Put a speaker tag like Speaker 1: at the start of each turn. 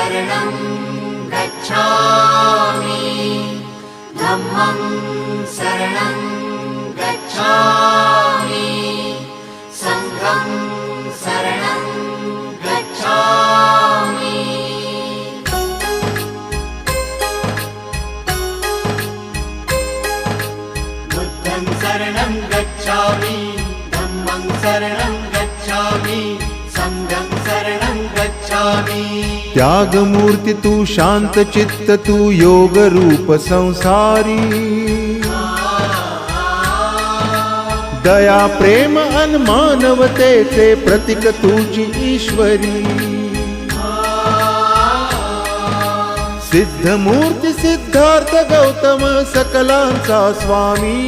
Speaker 1: शरणं गच्छामि धम्मं शरणं गच्छामि संघं शरणं गच्छामि बुद्धं शरणं गच्छामि धम्मं शरणं गच्छामि संघं शरणं गच्छामि।
Speaker 2: त्यागमूर्ती तू शांत चित्त तू योग रूप संसारी दया प्रेम अन मानवतेचे प्रतीक तुझी ईश्वरी सिद्धमूर्ती सिद्धार्थ गौतम सकलांचा स्वामी